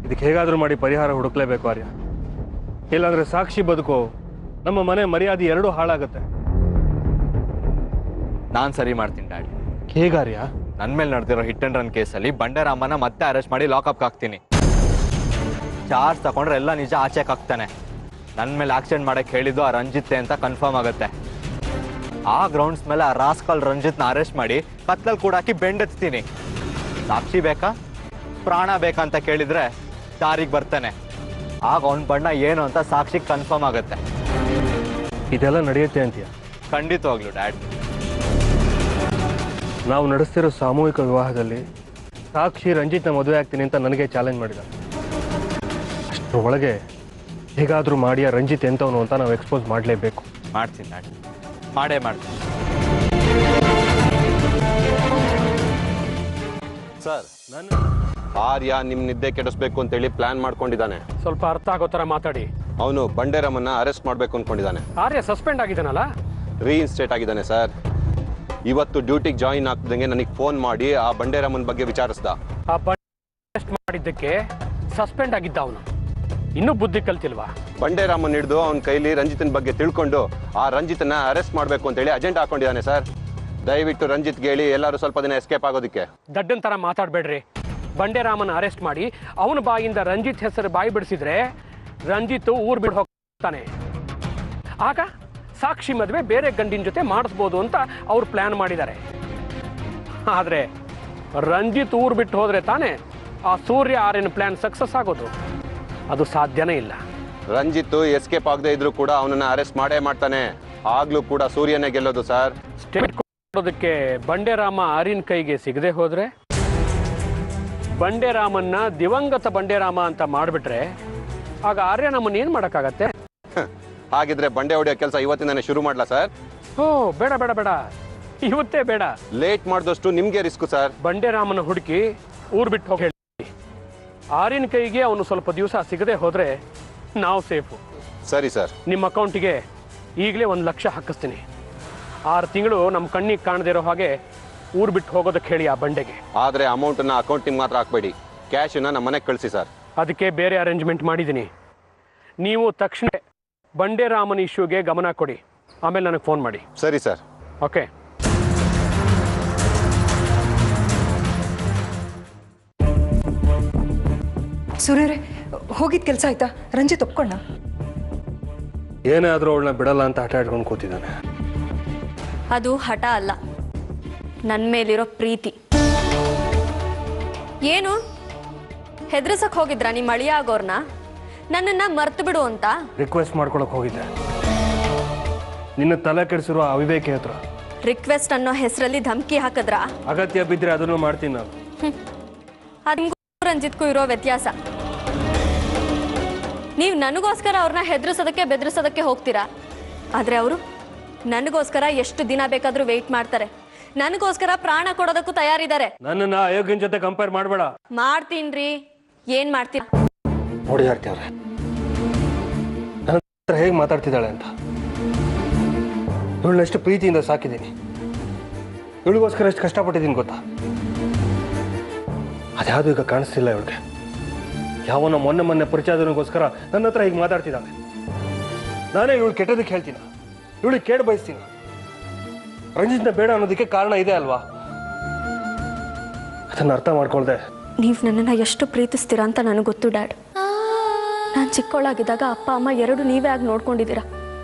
[SPEAKER 2] ಇದಕ್ಕೆ ಹೇಗಾದರೂ ಮಾಡಿ ಪರಿಹಾರ ಹುಡುಕ್ಲೇಬೇಕು ಆರ್ಯ. ಇಲ್ಲಾಂದ್ರೆ ಸಾಕ್ಷಿ ಬದುಕು, ನಮ್ಮ ಮನೆ ಮರ್ಯಾದೆ ಎರಡೂ ಹಾಳಾಗುತ್ತೆ.
[SPEAKER 5] ನಾನು ಸರಿ ಮಾಡ್ತೀನಿ ಡ್ಯಾಡಿ.
[SPEAKER 2] ಹೇಗಾರ್ಯ?
[SPEAKER 5] ನನ್ನ ಮೇಲೆ ನಡೆದಿರೋ ಹಿಟ್ ಅಂಡ್ ರನ್ ಕೇಸಲ್ಲಿ ಬಂಡೆರಾಮನ ಮತ್ತೆ ಅರೆಸ್ಟ್ ಮಾಡಿ ಲಾಕಪ್ಗೆ ಹಾಕ್ತೀನಿ. ಚಾರ್ಜ್ ತಗೊಂಡ್ರೆ ಎಲ್ಲ ನಿಜ ಆಚೆಗೆ ಹಾಕ್ತಾನೆ. ನನ್ನ ಮೇಲೆ ಆಕ್ಸಿಡೆಂಟ್ ಮಾಡಕ್ಕೆ ಹೇಳಿದ್ದು ಆ ರಂಜಿತ್ತೆ ಅಂತ ಕನ್ಫರ್ಮ್ ಆಗುತ್ತೆ. ಆ ಗ್ರೌಂಡ್ಸ್ ಮೇಲೆ ಆ ರಾಸ್ಕಲ್ ರಂಜಿತ್ನ ಅರೆಸ್ಟ್ ಮಾಡಿ ಕತ್ಲಲ್ಲಿ ಕೂಡ ಹಾಕಿ ಬೆಂಡೆತ್ತೀನಿ. ಸಾಕ್ಷಿ ಬೇಕಾ ಪ್ರಾಣ ಬೇಕಾ ಅಂತ ಕೇಳಿದ್ರೆ ದಾರಿಗೆ ಬರ್ತಾನೆ. ಆಗ ಅವನ ಬಣ್ಣ ಏನು ಅಂತ ಸಾಕ್ಷಿಗೆ ಕನ್ಫರ್ಮ್ ಆಗುತ್ತೆ.
[SPEAKER 2] ಇದೆಲ್ಲ ನಡೆಯುತ್ತೆ ಅಂತೀಯ?
[SPEAKER 5] ಖಂಡಿತವಾಗ್ಲು ಡ್ಯಾಡ್.
[SPEAKER 2] ನಾವು ನಡೆಸ್ತಿರೋ ಸಾಮೂಹಿಕ ವಿವಾಹದಲ್ಲಿ ಸಾಕ್ಷಿ ರಂಜಿತ್ನ ಮದುವೆ ಆಗ್ತೀನಿ ಅಂತ ನನಗೆ ಚಾಲೆಂಜ್ ಮಾಡಿದ. ಅಷ್ಟರೊಳಗೆ ಹೇಗಾದರೂ ಮಾಡಿ ಆ ರಂಜಿತ್ ಎಂಥವನು ಅಂತ ನಾವು ಎಕ್ಸ್ಪೋಸ್ ಮಾಡಲೇಬೇಕು.
[SPEAKER 5] ಮಾಡ್ತೀನಿ ಡ್ಯಾಡ್, ಮಾಡೇ ಮಾಡ್ತೀನಿ.
[SPEAKER 6] ಸರ್, ಆರ್ಯ ನಿಮ್ಮ ನಿದ್ದೆ ಕೆಡಿಸ್ಬೇಕು ಅಂತೇಳಿ ಪ್ಲಾನ್ ಮಾಡ್ಕೊಂಡಿದ್ದಾನೆ.
[SPEAKER 7] ಸ್ವಲ್ಪ ಅರ್ಥ ಆಗೋ ಥರ ಮಾತಾಡಿ.
[SPEAKER 6] ಅವನು ಬಂಡೇರಮ್ಮನ್ನ ಅರೆಸ್ಟ್ ಮಾಡಬೇಕು ಅಂದ್ಕೊಂಡಿದ್ದಾನೆ.
[SPEAKER 7] ಆರ್ಯ ಸಸ್ಪೆಂಡ್ ಆಗಿದ್ದಾನಲ್ಲ?
[SPEAKER 6] ರೀಇನ್ಸ್ಟೇಟ್ ಆಗಿದ್ದಾನೆ ಸರ್. ಇವತ್ತು ಡ್ಯೂಟಿಗೆ ಜಾಯಿನ್ ಆಗ್ತಿದ್ದಂಗೆ ನನಗೆ ಫೋನ್ ಮಾಡಿ ಆ ಬಂಡೇರಮ್ಮನ ಬಗ್ಗೆ ವಿಚಾರಿಸ್ದ.
[SPEAKER 7] ಆ ಅರೆಸ್ಟ್ ಮಾಡಿದ್ದಕ್ಕೆ ಸಸ್ಪೆಂಡ್ ಆಗಿದ್ದ ಅವನು. ಇನ್ನೂ ಬುದ್ಧಿ ಕಲ್ತಿಲ್ವಾ?
[SPEAKER 6] ಬಂಡೇರಾಮನ್ ಹಿಡಿದು ಅವನ ಕೈಲಿ ರಂಜಿತನ ಬಗ್ಗೆ ತಿಳ್ಕೊಂಡು ಆ ರಂಜಿತನ ಅರೆಸ್ಟ್ ಮಾಡಬೇಕು ಅಂತೇಳಿ ಅಜೆಂಟ್ ಹಾಕೊಂಡಿದ್ದಾನೆ ಸರ್. ದಯವಿಟ್ಟು ರಂಜಿತ್ಗೆ ಹೇಳಿ ಎಲ್ಲರೂ ಸ್ವಲ್ಪ ದಿನ ಎಸ್ಕೇಪ್ ಆಗೋದಕ್ಕೆ.
[SPEAKER 7] ದಡ್ಡನ್ ಥರ ಮಾತಾಡಬೇಡ್ರಿ. ಬಂಡೇರಾಮನ್ ಅರೆಸ್ಟ್ ಮಾಡಿ ಅವನ ಬಾಯಿಂದ ರಂಜಿತ್ ಹೆಸರು ಬಾಯಿ ಬಿಡಿಸಿದ್ರೆ ರಂಜಿತ್ ಊರು ಬಿಟ್ಟು ಹೋಗ್ತಾನೆ. ಆಗ ಸಾಕ್ಷಿ ಮದುವೆ ಬೇರೆ ಗಂಡಿನ ಜೊತೆ ಮಾಡಿಸ್ಬೋದು ಅಂತ ಅವ್ರು ಪ್ಲಾನ್ ಮಾಡಿದ್ದಾರೆ. ಆದರೆ ರಂಜಿತ್ ಊರು ಬಿಟ್ಟು ಹೋದರೆ ತಾನೇ ಆ ಸೂರ್ಯ ಆರ್ಯನ ಪ್ಲಾನ್ ಸಕ್ಸಸ್ ಆಗೋದು. ಅದು ಸಾಧ್ಯನೇ ಇಲ್ಲ.
[SPEAKER 6] ರಂಜಿತ್ ಎಸ್ಕೇಪ್ ಆಗದೆ ಇದ್ರು ಕೂಡ ಅವನನ್ನ ಅರೆಸ್ಟ್ ಮಾಡೇ ಮಾಡ್ತಾನೆ. ಆಗ್ಲೂ ಕೂಡ ಸೂರ್ಯನೇ ಗೆಲ್ಲೋದು ಸರ್.
[SPEAKER 7] ಸ್ಟೇಟ್ ಕೊಡೋದಕ್ಕೆ ಬಂಡೇರಾಮ ಆರ್ಯನ ಕೈಗೆ ಸಿಗದೆ ಹೋದ್ರೆ, ಬಂಡೇರಾಮನ್ನ ದಿವಂಗತ ಬಂಡೇರಾಮ ಅಂತ ಮಾಡಿಬಿಟ್ರೆ ಆಗ ಆರ್ಯ ನಮ್ಮನ್ನ ಏನು ಮಾಡೋಕ್ಕಾಗತ್ತೆ?
[SPEAKER 6] ಹಾಗಿದ್ರೆ ಬಂಡೆ ಹೊಡೆಯೋ ಕೆಲಸ ಇವತ್ತಿಂದಾನೆ ಶುರು ಮಾಡ್ಲಾ ಸರ್?
[SPEAKER 7] ಓ ಬೇಡ ಬೇಡ ಬೇಡ, ಇವತ್ತೇ ಬೇಡ.
[SPEAKER 6] ಲೇಟ್ ಮಾಡಿದಷ್ಟು ನಿಮ್ಗೆ ರಿಸ್ಕ್ ಸರ್.
[SPEAKER 7] ಬಂಡೇರಾಮನ ಹುಡುಕಿ ಊರು ಬಿಟ್ಟು ಹೋಗಿ ಹೇಳಿ. ಆರ್ಯನ ಕೈಗೆ ಅವನು ಸ್ವಲ್ಪ ದಿವಸ ಸಿಗದೆ ಹೋದ್ರೆ ನಾವು ಸೇಫು.
[SPEAKER 6] ಸರಿ ಸರ್.
[SPEAKER 7] ನಿಮ್ಮ ಅಕೌಂಟಿಗೆ ಈಗಲೇ 1 ಲಕ್ಷ ಹಾಕಿಸ್ತೀನಿ. 6 ತಿಂಗಳು ನಮ್ಮ ಕಣ್ಣಿಗೆ ಕಾಣದೇ ಇರೋ ಹಾಗೆ ಊರು ಬಿಟ್ಟು ಹೋಗೋದಕ್ಕೆ ಹೇಳಿ ಆ ಬಂಡೆಗೆ.
[SPEAKER 6] ಆದರೆ ಅಮೌಂಟನ್ನು ಅಕೌಂಟಿಗೆ ಮಾತ್ರ ಹಾಕಬೇಡಿ, ಕ್ಯಾಶನ್ನು ನಮ್ಮ ಮನೆಗೆ ಕಳಿಸಿ ಸರ್.
[SPEAKER 7] ಅದಕ್ಕೆ ಬೇರೆ ಅರೇಂಜ್ಮೆಂಟ್ ಮಾಡಿದ್ದೀನಿ. ನೀವು ತಕ್ಷಣ ಬಂಡೇರಾಮನ ಇಶ್ಯೂಗೆ ಗಮನ ಕೊಡಿ, ಆಮೇಲೆ ನನಗೆ ಫೋನ್ ಮಾಡಿ.
[SPEAKER 6] ಸರಿ ಸರ್.
[SPEAKER 7] ಓಕೆ.
[SPEAKER 8] ಸೂರ್ಯರೇ, ಹೋಗಿದ್ ಕೆಲಸ ಆಯ್ತಾ? ರಂಜಿತ್ ಒಪ್ಕೊಂಡ?
[SPEAKER 2] ಏನೇ ಆದರೂ ಅವಳನ್ನ ಬಿಡಲ್ಲ ಅಂತ ಹಠ ಇಟ್ಕೊಂಡು ಕೂತಿದ್ದಾನೆ.
[SPEAKER 4] ಅದು ಹಠ ಅಲ್ಲ, ನನ್ನ ಮೇಲಿರೋ ಪ್ರೀತಿ. ಏನು ಹೆದರ್ಸಕ್ಕೆ ಹೋಗಿದ್ರಾ ನಿಮ್ಮ ಅಳಿಯ ಆಗೋರ್ನ? ನನ್ನನ್ನು ಮರ್ತು ಬಿಡು ಅಂತ
[SPEAKER 2] ರಿಕ್ವೆಸ್ಟ್ ಮಾಡ್ಕೊಳಕ್ಕೆ ಹೋಗಿದ್ದೆ. ನಿನ್ನ ತಲೆ ಕೆಡಿಸಿರುವ ಅವಿವೇಕಿ ಹತ್ರ
[SPEAKER 4] ರಿಕ್ವೆಸ್ಟ್ ಅನ್ನೋ ಹೆಸರಲ್ಲಿ ಧಮಕಿ ಹಾಕಿದ್ರಾ?
[SPEAKER 2] ಅಗತ್ಯ ಬಿದ್ದರೆ ಅದನ್ನು ಮಾಡ್ತೀನಿ ನಾನು.
[SPEAKER 4] ಅದು ರಂಜಿತ್ಗೂ ಇರೋ ವ್ಯತ್ಯಾಸ. ನೀವು ನನಗೋಸ್ಕರ ಅವ್ರನ್ನ ಹೆದರ್ಸೋದಕ್ಕೆ ಬೆದರಿಸೋದಕ್ಕೆ ಹೋಗ್ತೀರಾ, ಆದರೆ ಅವರು ನನಗೋಸ್ಕರ ಎಷ್ಟು ದಿನ ಬೇಕಾದರೂ ವೆಯ್ಟ್ ಮಾಡ್ತಾರೆ. ನನಗೋಸ್ಕರ ಪ್ರಾಣ ಕೊಡೋದಕ್ಕೂ ತಯಾರಿದ್ದಾರೆ.
[SPEAKER 2] ನನ್ನನ್ನು ಅಯೋಗ್ಯನ ಜೊತೆ ಕಂಪೇರ್ ಮಾಡಬೇಡ.
[SPEAKER 4] ಮಾಡ್ತೀನ್ರಿ. ಏನ್ ಮಾಡ್ತೀರಾ?
[SPEAKER 2] ನೋಡಿ ಆರ್ತಿಯವ್ರೆ, ನನ್ನ ಹತ್ರ ಹೇಗೆ ಮಾತಾಡ್ತಿದ್ದಾಳೆ ಅಂತ. ಇವಳನ್ನ ಎಷ್ಟು ಪ್ರೀತಿಯಿಂದ ಸಾಕಿದ್ದೀನಿ, ಇವಳಿಗೋಸ್ಕರ ಎಷ್ಟು ಕಷ್ಟಪಟ್ಟಿದ್ದೀನಿ ಗೊತ್ತಾ? ಅದ್ಯಾವುದು ಈಗ ಕಾಣಿಸ್ತಿಲ್ಲ ಇವಳಿಗೆ. ಯಾವನ ಮೊನ್ನೆ ಪರಿಚಯದನಿಗೋಸ್ಕರ ನನ್ನ ಹತ್ರ ಹೀಗೆ ಮಾತಾಡ್ತಿದ್ದಾಳೆ. ನಾನೇ ಇವಳು ಕೆಟ್ಟದಕ್ಕೆ ಹೇಳ್ತೀನ, ಇವಳಿಗೆ ಕೇಳಿ ಬಯಸ್ತೀನಿ. ರಂಜಿತ್ನ ಬೇಡ ಅನ್ನೋದಕ್ಕೆ ಕಾರಣ ಇದೆ ಅಲ್ವಾ? ಅದನ್ನು ಅರ್ಥ ಮಾಡ್ಕೊಳ್ದೆ
[SPEAKER 4] ನೀವು ನನ್ನನ್ನು ಎಷ್ಟು ಪ್ರೀತಿಸ್ತೀರಾ ಅಂತ ನನಗೆ ಗೊತ್ತು ಡ್ಯಾಡ್. ನಾನು ಚಿಕ್ಕವಳಾಗಿದ್ದಾಗ ಅಪ್ಪ ಅಮ್ಮ ಎರಡು ನೀವೇ ಆಗಿ ನೋಡ್ಕೊಂಡಿದ್ದೀರಾ.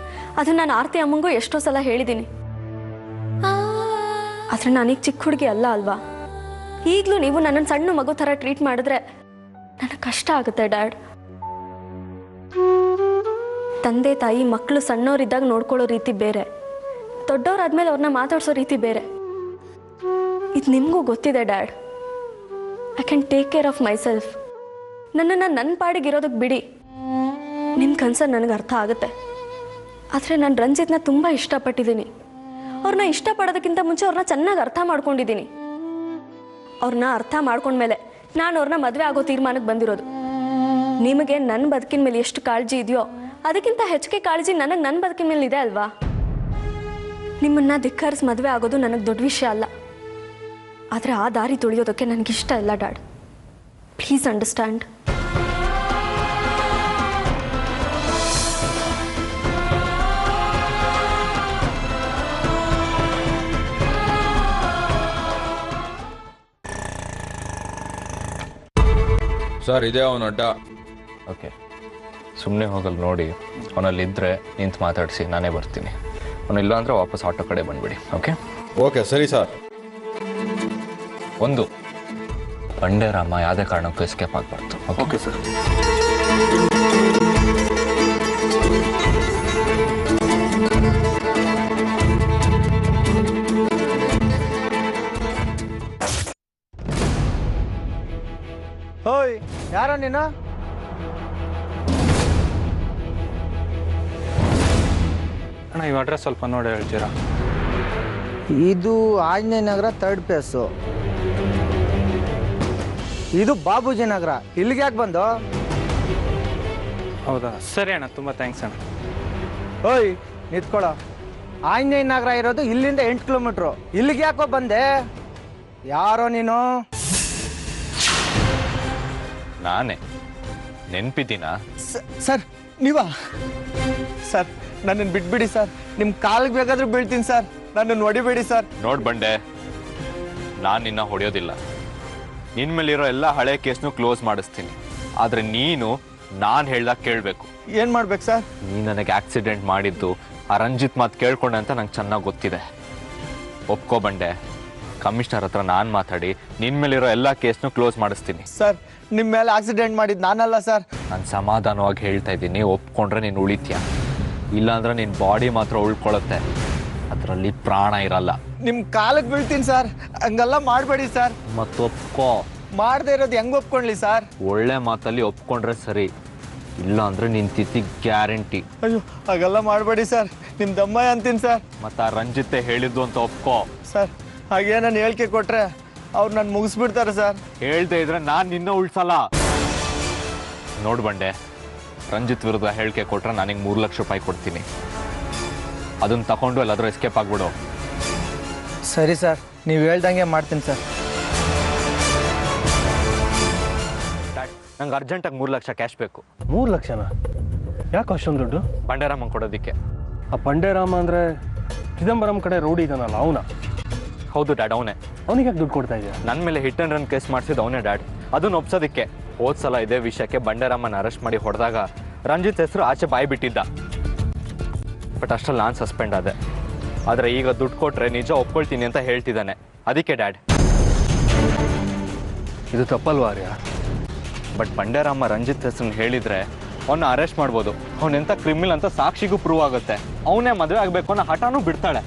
[SPEAKER 4] ಅದು ನಾನು ಆರ್ತಿ ಅಮ್ಮಂಗೂ ಎಷ್ಟೋ ಸಲ ಹೇಳಿದ್ದೀನಿ. ಆದರೆ ನಾನೀಗ ಚಿಕ್ಕ ಹುಡುಗಿ ಅಲ್ಲ ಅಲ್ವಾ? ಈಗಲೂ ನೀವು ನನ್ನನ್ನು ಸಣ್ಣ ಮಗು ಥರ ಟ್ರೀಟ್ ಮಾಡಿದ್ರೆ ನನಗೆ ಕಷ್ಟ ಆಗುತ್ತೆ ಡ್ಯಾಡ್. ತಂದೆ ತಾಯಿ ಮಕ್ಕಳು ಸಣ್ಣವರಿದ್ದಾಗ ನೋಡ್ಕೊಳ್ಳೋ ರೀತಿ ಬೇರೆ, ದೊಡ್ಡವರಾದ್ಮೇಲೆ ಅವ್ರನ್ನ ಮಾತಾಡ್ಸೋ ರೀತಿ ಬೇರೆ. ಇದು ನಿಮಗೂ ಗೊತ್ತಿದೆ dad. I can take care of my self. ನನ್ನನ್ನು ನನ್ನ ಪಾಡಿಗಿರೋದಕ್ಕೆ ಬಿಡಿ. ನಿಮ್ಮ ಕನ್ಸರ್ನ್ ನನಗೆ ಅರ್ಥ ಆಗುತ್ತೆ. ಆದರೆ ನಾನು ರಂಜಿತ್ನ ತುಂಬ ಇಷ್ಟಪಟ್ಟಿದ್ದೀನಿ. ಅವ್ರನ್ನ ಇಷ್ಟಪಡೋದಕ್ಕಿಂತ ಮುಂಚೆ ಅವ್ರನ್ನ ಚೆನ್ನಾಗಿ ಅರ್ಥ ಮಾಡ್ಕೊಂಡಿದ್ದೀನಿ. ಅವ್ರನ್ನ ಅರ್ಥ ಮಾಡ್ಕೊಂಡ್ಮೇಲೆ ನಾನು ಅವ್ರನ್ನ ಮದುವೆ ಆಗೋ ತೀರ್ಮಾನಕ್ಕೆ ಬಂದಿರೋದು. ನಿಮಗೆ ನನ್ನ ಬದುಕಿನ ಮೇಲೆ ಎಷ್ಟು ಕಾಳಜಿ ಇದೆಯೋ ಅದಕ್ಕಿಂತ ಹೆಚ್ಚಿಗೆ ಕಾಳಜಿ ನನಗೆ ನನ್ನ ಬದುಕಿನ ಮೇಲೆ ಇದೆ ಅಲ್ವಾ? ನಿಮ್ಮನ್ನು ಧಿಕ್ಕರಿಸಿ ಮದುವೆ ಆಗೋದು ನನಗೆ ದೊಡ್ಡ ವಿಷಯ ಅಲ್ಲ. ಆದರೆ ಆ ದಾರಿ ತುಳಿಯೋದಕ್ಕೆ ನನಗಿಷ್ಟ ಇಲ್ಲ ಡ್ಯಾಡ್. Please understand.
[SPEAKER 9] ಸರ್ ಇದೇ ಅವನ ಅಡ್ಡ.
[SPEAKER 5] ಓಕೆ, ಸುಮ್ಮನೆ ಹೋಗಲ್ಲಿ ನೋಡಿ, ಅವನಲ್ಲಿದ್ದರೆ ನಿಂತು ಮಾತಾಡಿಸಿ, ನಾನೇ ಬರ್ತೀನಿ. ಅವನಿಲ್ಲ ಅಂದರೆ ವಾಪಸ್ ಆಟೋ ಕಡೆ ಬಂದುಬಿಡಿ. ಓಕೆ
[SPEAKER 6] ಓಕೆ ಸರಿ ಸರ್.
[SPEAKER 5] ಒಂದು, ಬಂಡೇರಾಮ ಯಾವುದೇ ಕಾರಣಕ್ಕೂ ಎಸ್ಕೇಪ್ ಆಗಬಾರ್ದು.
[SPEAKER 2] Okay sir.
[SPEAKER 10] ಓಯ್, ಯಾರ ನೀನು?
[SPEAKER 5] ಅಣ್ಣ, ಈ ಅಡ್ರೆಸ್ ಸ್ವಲ್ಪ ನೋಡಿ ಹೇಳ್ತೀರಾ?
[SPEAKER 10] ಇದು ಆಂಜನೇಯ ನಗರ 3rd ಫೇಸು. ಇದು ಬಾಬೂಜಿ ನಗರ. ಇಲ್ಲಿಗೆ ಯಾಕೆ ಬಂದು?
[SPEAKER 5] ಹೌದಾ, ಸರಿ ಅಣ್ಣ, ತುಂಬ ಥ್ಯಾಂಕ್ಸ್ ಅಣ್ಣ.
[SPEAKER 10] ಓಯ್, ನಿಂತ್ಕೊಳ್ಳೋ. ಆಂಜನೇಯ ನಗರ ಇರೋದು ಇಲ್ಲಿಂದ 8 ಕಿಲೋಮೀಟ್ರು. ಇಲ್ಲಿಗೆ ಯಾಕೋ ಬಂದೆ? ಯಾರೋ ನೀನು?
[SPEAKER 5] ನಾನೇ ನೆನ್ಪಿದ್ದೀನಾ?
[SPEAKER 10] ಸರ್ ನೀವಾ? ಸರ್ ನನ್ನನ್ನು ಬಿಟ್ಬಿಡಿ ಸರ್. ನಿಮ್ಮ ಕಾಲಿಗೆ ಬೇಕಾದ್ರೂ ಬೀಳ್ತೀನಿ ಸರ್. ನನ್ನನ್ನು ಹೊಡಿಬೇಡಿ ಸರ್.
[SPEAKER 5] ನೋಡ್ ಬಂಡೆ, ನಾನು ನಿನ್ನ ಹೊಡೆಯೋದಿಲ್ಲ. ನಿನ್ನ ಮೇಲಿರೋ ಎಲ್ಲ ಹಳೆ ಕೇಸ್ನು ಕ್ಲೋಸ್ ಮಾಡಿಸ್ತೀನಿ. ಆದರೆ ನೀನು ನಾನು ಹೇಳ್ದಾಗ ಕೇಳಬೇಕು.
[SPEAKER 10] ಏನು ಮಾಡ್ಬೇಕು ಸರ್?
[SPEAKER 5] ನೀನು ನನಗೆ ಆಕ್ಸಿಡೆಂಟ್ ಮಾಡಿದ್ದು ಆ ರಂಜಿತ್ ಮಾತು ಕೇಳ್ಕೊಂಡೆ ಅಂತ ನಂಗೆ ಚೆನ್ನಾಗಿ ಗೊತ್ತಿದೆ. ಒಪ್ಕೋ ಬಂಡೆ, ಕಮಿಷನರ್ ಹತ್ರ ನಾನು ಮಾತಾಡಿ ನಿನ್ನ ಮೇಲಿರೋ ಎಲ್ಲ ಕೇಸ್ನು ಕ್ಲೋಸ್ ಮಾಡಿಸ್ತೀನಿ.
[SPEAKER 10] ಸರ್, ನಿಮ್ಮ ಮೇಲೆ ಆಕ್ಸಿಡೆಂಟ್ ಮಾಡಿದ್ದು ನಾನಲ್ಲ ಸರ್.
[SPEAKER 5] ನಾನು ಸಮಾಧಾನವಾಗಿ ಹೇಳ್ತಾ ಇದ್ದೀನಿ. ಒಪ್ಕೊಂಡ್ರೆ ನೀನು ಉಳಿತೀಯ, ಇಲ್ಲಾಂದ್ರೆ ನಿನ್ನ ಬಾಡಿ ಮಾತ್ರ ಉಳ್ಕೊಳ್ಳುತ್ತೆ, ಅದರಲ್ಲಿ ಪ್ರಾಣ ಇರಲ್ಲ.
[SPEAKER 10] ನಿಮ್ಮ ಕಾಲಿಗೆ ಬೀಳ್ತೀನಿ ಸರ್. ಹಂಗೆಲ್ಲ ಮಾಡಬೇಡಿ ಸರ್.
[SPEAKER 5] ಮತ್ತು ಒಪ್ಕೋ.
[SPEAKER 10] ಮಾಡದೇ ಇರೋದು ಹೆಂಗೆ ಒಪ್ಕೊಳ್ಳಿ ಸರ್?
[SPEAKER 5] ಒಳ್ಳೆ ಮಾತಲ್ಲಿ ಒಪ್ಕೊಂಡ್ರೆ ಸರಿ, ಇಲ್ಲ ಅಂದ್ರೆ ನಿನ್ನ ತಿಥಿ ಗ್ಯಾರಂಟಿ.
[SPEAKER 10] ಅಯ್ಯೋ, ಹಾಗೆಲ್ಲ ಮಾಡಬೇಡಿ ಸರ್. ನಿಮ್ಮ ದಮ್ಮಯ್ಯ ಅಂತೀನಿ ಸರ್.
[SPEAKER 5] ಮತ್ತು ಆ ರಂಜಿತ್ತೆ ಹೇಳಿದ್ದು ಅಂತ ಒಪ್ಕೋ.
[SPEAKER 10] ಸರ್, ಹಾಗೇ ನಾನು ಹೇಳಿಕೆ ಕೊಟ್ಟರೆ ಅವ್ರು ನಾನು ಮುಗಿಸ್ಬಿಡ್ತಾರೆ ಸರ್.
[SPEAKER 5] ಹೇಳ್ದೆ ಇದ್ರೆ ನಾನು ನಿನ್ನ ಉಳ್ಸಲ್ಲ. ನೋಡು ಬಂಡೆ, ರಂಜಿತ್ ವಿರುದ್ಧ ಹೇಳಿಕೆ ಕೊಟ್ರೆ ನನಗೆ 3 ಲಕ್ಷ ರೂಪಾಯಿ ಕೊಡ್ತೀನಿ. ಅದನ್ನು ತಗೊಂಡು ಎಲ್ಲಾದರೂ ಎಸ್ಕೇಪ್ ಆಗ್ಬಿಡು.
[SPEAKER 10] ಸರಿ ಸರ್, ನೀವು ಹೇಳ್ದಂಗೆ ಮಾಡ್ತೀನಿ ಸರ್.
[SPEAKER 5] ನಂಗೆ ಅರ್ಜೆಂಟಾಗಿ 3 ಲಕ್ಷ ಕ್ಯಾಶ್ ಬೇಕು.
[SPEAKER 2] 3 ಲಕ್ಷನಾ? ಯಾಕೆ ಅಷ್ಟೊಂದು ದುಡ್ಡು?
[SPEAKER 5] ಬಂಡೇರಾಮಂಗೆ ಕೊಡೋದಕ್ಕೆ.
[SPEAKER 2] ಆ ಬಂಡೇರಾಮ ಅಂದರೆ ಚಿದಂಬರಂ ಕಡೆ ರೋಡ್ ಇದನ್ನಲ್ಲ, ಅವನ?
[SPEAKER 5] ಹೌದು ಡ್ಯಾಡ್, ಅವನೇ.
[SPEAKER 2] ಅವನಿಗೆ ಯಾಕೆ ದುಡ್ಡು ಕೊಡ್ತಾ ಇದೆಯಾ?
[SPEAKER 5] ನನ್ನ ಮೇಲೆ ಹಿಟ್ ಆ್ಯಂಡ್ ರನ್ ಕೇಸ್ ಮಾಡಿಸಿದ್ದು ಅವನೇ ಡ್ಯಾಡ್. ಅದನ್ನು ಒಪ್ಸೋದಕ್ಕೆ. ಹೋದ್ ಸಲ ಇದೇ ವಿಷಯಕ್ಕೆ ಬಂಡೇರಾಮನ ಅರೆಸ್ಟ್ ಮಾಡಿ ಹೊಡೆದಾಗ ರಂಜಿತ್ ಹೆಸರು ಆಚೆ ಬಾಯಿ ಬಿಟ್ಟಿದ್ದ. ಬಟ್ ಅಷ್ಟರಲ್ಲಿ ನಾನು ಸಸ್ಪೆಂಡ್ ಆದೆ. ಆದರೆ ಈಗ ದುಡ್ಡು ಕೊಟ್ಟರೆ ನಿಜ ಒಪ್ಕೊಳ್ತೀನಿ ಅಂತ ಹೇಳ್ತಿದ್ದಾನೆ. ಅದಕ್ಕೆ ಡ್ಯಾಡ್.
[SPEAKER 2] ಇದು ತಪ್ಪಲ್ವಾ ಆರ್ಯ?
[SPEAKER 5] ಬಟ್ ಬಂಡೇರಾಮ ರಂಜಿತ್ ಹೆಸರನ್ನ ಹೇಳಿದರೆ ಅವನ್ನ ಅರೆಸ್ಟ್ ಮಾಡ್ಬೋದು. ಅವನೆಂಥ ಕ್ರಿಮಿನಲ್ ಅಂತ ಸಾಕ್ಷಿಗೂ ಪ್ರೂವ್ ಆಗುತ್ತೆ. ಅವನೇ ಮದುವೆ ಆಗಬೇಕು ಅನ್ನೋ ಹಠನೂ ಬಿಡ್ತಾಳೆ.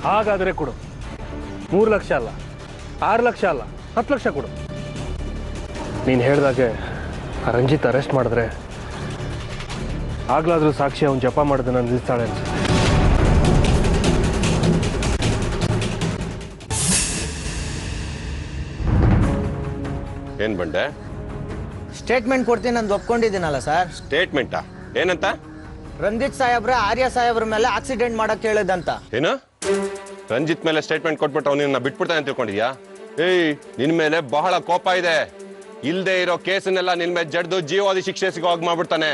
[SPEAKER 2] ಹಾಗಾದರೆ ಕೊಡು. 3 ಲಕ್ಷ ಅಲ್ಲ, 6 ಲಕ್ಷ ಅಲ್ಲ, 10 ಲಕ್ಷ ಕೊಡು. ನೀನು ಹೇಳ್ದಾಗೆ ಆ ರಂಜಿತ್ ಅರೆಸ್ಟ್ ಮಾಡಿದ್ರೆ ಆಗ್ಲಾದ್ರೂ ಸಾಕ್ಷಿ ಅವನು ಜಪ ಮಾಡೋದನ್ನ ನಿಲ್ಲಿಸ್ತಾಳೆ ಅನ್ಸುತ್ತೆ.
[SPEAKER 6] ಏನ್ ಬಂಡೆ?
[SPEAKER 10] ಸ್ಟೇಟ್ಮೆಂಟ್ ಕೊಡ್ತೀನಿ ನಂದು ಒಪ್ಕೊಂಡಿದ್ದೀನಲ್ಲ ಸರ್.
[SPEAKER 6] ಸ್ಟೇಟ್ಮೆಂಟಾ? ಏನಂತ?
[SPEAKER 10] ರಂಜಿತ್ ಸಾಹೇಬ್ರೆ ಆರ್ಯ ಸಾಹೇಬ್ರ ಮೇಲೆ ಆಕ್ಸಿಡೆಂಟ್ ಮಾಡಕ್ ಹೇಳಿದಂತ.
[SPEAKER 6] ಏನು? ರಂಜಿತ್ ಮೇಲೆ ಸ್ಟೇಟ್ಮೆಂಟ್ ಕೊಟ್ಬಿಟ್ಟು ಅವನನ್ನ ಬಿಟ್ಬಿಡ್ತಾನೆ ಅಂತ ತಿಳ್ಕೊಂಡಿದ್ಯಾ? ಏಯ್, ನಿನ್ ಮೇಲೆ ಬಹಳ ಕೋಪ ಇದೆ. ಇಲ್ದೇ ಇರೋ ಕೇಸನ್ನೆಲ್ಲ ನಿನ್ ಮೇಲೆ ಜಡ್ದು ಜೀವಾದಿ ಶಿಕ್ಷೆ ಸಿಗೋ ಹಾಗೆ ಮಾಡ್ಬಿಡ್ತಾನೆ.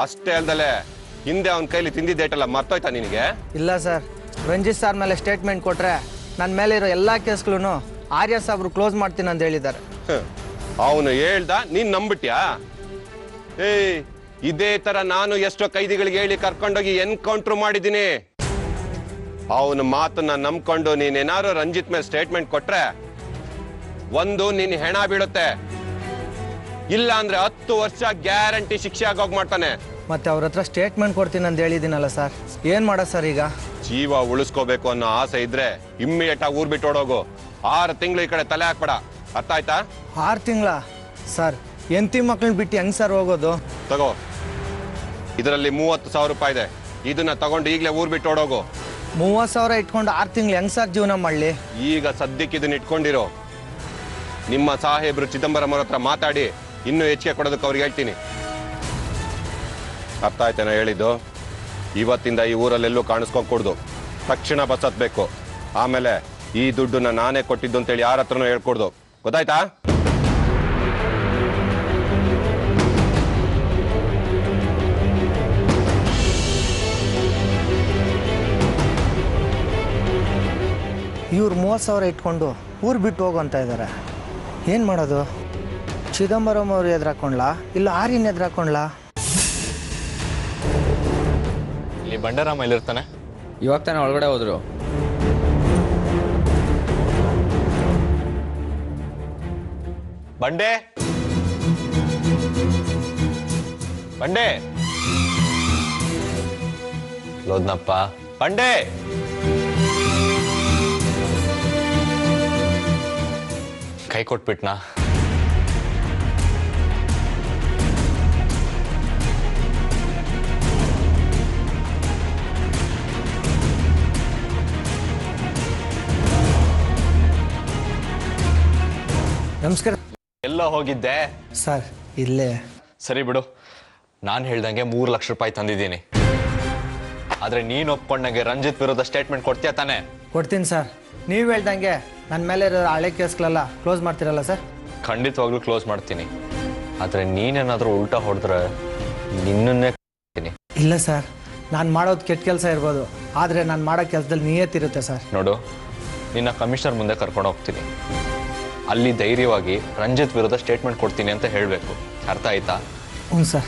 [SPEAKER 6] ಅಷ್ಟೇ ಅಲ್ದಲೆ ಹಿಂದೆ ಅವನ ಕೈಲಿ ತಿಂದಿದ್ದೇಟಲ್ಲ ಮರ್ತೋಯ್ತಾ ನಿನಗೆ?
[SPEAKER 10] ಇಲ್ಲ ಸರ್, ರಂಜಿತ್ ಸರ್ ಮೇಲೆ ಸ್ಟೇಟ್ಮೆಂಟ್ ಕೊಟ್ರೆ ನನ್ನ ಮೇಲೆ ಇರೋ ಎಲ್ಲ ಕೇಸ್ಗಳನ್ನು ಆರ್ಯ ಸಾಹೇಬ್ರು ಕ್ಲೋಸ್ ಮಾಡ್ತೀನಿ ಅಂತ ಹೇಳಿದ್ದಾರೆ.
[SPEAKER 6] ಅವನು ಹೇಳ್ದ, ನೀನ್ ನಂಬಿಟ್ಯಾ? ಏಯ್, ಇದೇ ತರ ನಾನು ಎಷ್ಟೋ ಕೈದಿಗಳಿಗೆ ಹೇಳಿ ಕರ್ಕೊಂಡೋಗಿ ಎನ್ಕೌಂಟ್ರ್ ಮಾಡಿದ್ದೀನಿ. ಅವನ ಮಾತನ್ನ ನಂಬ್ಕೊಂಡು ನೀನೇನಾರು ರಂಜಿತ್ ಮೇಲೆ ಸ್ಟೇಟ್ಮೆಂಟ್ ಕೊಟ್ರೆ ಒಂದು ನಿನ್ ಹೆಣ ಬೀಳುತ್ತೆ, ಇಲ್ಲ ಅಂದ್ರೆ 10 ವರ್ಷ ಗ್ಯಾರಂಟಿ ಶಿಕ್ಷೆ ಆಗೋಗ್ ಮಾಡ್ತಾನೆ.
[SPEAKER 10] ಮತ್ತೆ ಅವ್ರ ಹತ್ರ ಸ್ಟೇಟ್ಮೆಂಟ್ ಕೊಡ್ತೀನಿ ಅಂತ ಹೇಳಿದ್ದೀನಲ್ಲ ಸರ್, ಏನ್ ಮಾಡ ಸರ್ ಈಗ?
[SPEAKER 6] ಜೀವ ಉಳಿಸ್ಕೋಬೇಕು ಅನ್ನೋ ಆಸೆ ಇದ್ರೆ ಇಮ್ಮಿಡಿಯೇಟ್ ಆಗಿ ಊರ್ ಬಿಟ್ಟು ಓಡೋಗು. 6 ತಿಂಗಳು ಈ ಕಡೆ ತಲೆ ಹಾಕ್ಬೇಡ, ಅರ್ಥ ಆಯ್ತಾ?
[SPEAKER 10] 6 ತಿಂಗಳ ಸರ್? ಎಂತಿ ಮಕ್ಳನ್ನ ಬಿಟ್ಟು ಹೆಂಗ್ ಸರ್ ಹೋಗೋದು?
[SPEAKER 6] ತಗೋ, ಇದರಲ್ಲಿ 30,000 ರೂಪಾಯಿ ಇದೆ. ಇದನ್ನ ತಗೊಂಡು ಈಗಲೇ ಊರ್ ಬಿಟ್ಟು ಓಡೋಗು.
[SPEAKER 10] 30,000 ಇಟ್ಕೊಂಡು 6 ತಿಂಗಳು ಹೆಂಗ್ ಸರ್ ಜೀವನ ಮಾಡ್ಲಿ?
[SPEAKER 6] ಈಗ ಸದ್ಯಕ್ಕೆ ಇದನ್ನ ಇಟ್ಕೊಂಡಿರೋ. ನಿಮ್ಮ ಸಾಹೇಬ್ರು ಚಿದಂಬರಂ ಅವ್ರ ಹತ್ರ ಮಾತಾಡಿ ಇನ್ನೂ ಹೆಚ್ಚಿಗೆ ಕೊಡೋದಕ್ಕೆ ಅವ್ರಿಗೆ ಹೇಳ್ತೀನಿ. ಅರ್ಥ ಆಯ್ತೇನೋ ಹೇಳಿದ್ದು? ಇವತ್ತಿಂದ ಈ ಊರಲ್ಲೆಲ್ಲೂ ಕಾಣಿಸ್ಕೊಂಡ್ಕೊಡ್ದು. ತಕ್ಷಣ ಬಸ್ ಹತ್ಬೇಕು. ಆಮೇಲೆ ಈ ದುಡ್ಡನ್ನ ನಾನೇ ಕೊಟ್ಟಿದ್ದು ಅಂತೇಳಿ ಯಾರ ಹತ್ರನೂ ಹೇಳ್ಕೊಡ್ದು, ಗೊತ್ತಾಯ್ತಾ?
[SPEAKER 10] ಇವ್ರು 30,000 ಇಟ್ಕೊಂಡು ಊರು ಬಿಟ್ಟು ಹೋಗು ಅಂತ ಇದ್ದಾರೆ. ಏನು ಮಾಡೋದು? ಚಿದಂಬರಂ ಅವ್ರು ಎದುರಾಕೊಂಡ್ಲಾ ಇಲ್ಲ ಆರ್ಯನ್ ಎದುರಾಕೊಂಡ್ಲಾ?
[SPEAKER 5] ಇಲ್ಲಿ ಬಂಡೇರಾಮ ಎಲ್ಲಿರ್ತಾನೆ?
[SPEAKER 9] ಇವಾಗ ತಾನೇ ಒಳಗಡೆ ಹೋದ್ರು.
[SPEAKER 5] ಬಂಡೆ ಬಂಡೆ ಲೋದ್ನಪ್ಪ, ಬಂಡೆ. ಕೈ ಕೊಟ್ಬಿಟ್ನಾ?
[SPEAKER 10] ನಮಸ್ಕಾರ.
[SPEAKER 5] ಎಲ್ಲ ಹೋಗಿದ್ದೆ
[SPEAKER 10] ಸರ್ ಇಲ್ಲೇ.
[SPEAKER 5] ಸರಿ ಬಿಡು, ನಾನು ಹೇಳ್ದಂಗೆ 3 ಲಕ್ಷ ರೂಪಾಯಿ ತಂದಿದ್ದೀನಿ. ಆದ್ರೆ ನೀನು ಒಪ್ಕೊಂಡಂಗೆ ರಂಜಿತ್ ವಿರುದ್ಧ ಸ್ಟೇಟ್ಮೆಂಟ್ ಕೊಡ್ತೀಯ ತಾನೆ?
[SPEAKER 10] ಕೊಡ್ತೀನಿ ಸರ್. ನೀವು ಹೇಳ್ದಂಗೆ ನನ್ನ ಮೇಲೆ ಇರೋ ಹಳೆ ಕೇಸ್ಗಳೆಲ್ಲ ಕ್ಲೋಸ್ ಮಾಡ್ತೀರಲ್ಲ ಸರ್?
[SPEAKER 5] ಖಂಡಿತವಾಗ್ಲೂ ಕ್ಲೋಸ್ ಮಾಡ್ತೀನಿ. ಆದ್ರೆ ನೀನೇನಾದ್ರೂ ಉಲ್ಟಾ ಹೊಡೆದ್ರೆ ನಿನ್ನನ್ನೇ ಕೊಡ್ತೀನಿ.
[SPEAKER 10] ಇಲ್ಲ ಸರ್, ನಾನು ಮಾಡೋದು ಕೆಟ್ಟ ಕೆಲಸ ಇರ್ಬೋದು, ಆದರೆ ನಾನು ಮಾಡೋ ಕೆಲಸದಲ್ಲಿ ನಿಯತ್ತಿರುತ್ತೆ ಸರ್.
[SPEAKER 5] ನೋಡು, ನಿನ್ನ ಕಮಿಷನರ್ ಮುಂದೆ ಕರ್ಕೊಂಡು ಹೋಗ್ತೀನಿ. ಅಲ್ಲಿ ಧೈರ್ಯವಾಗಿ ರಂಜಿತ್ ವಿರುದ್ಧ ಸ್ಟೇಟ್ಮೆಂಟ್ ಕೊಡ್ತೀನಿ ಅಂತ ಹೇಳಬೇಕು. ಅರ್ಥ ಆಯ್ತಾ?
[SPEAKER 10] ಹ್ಞೂ ಸರ್.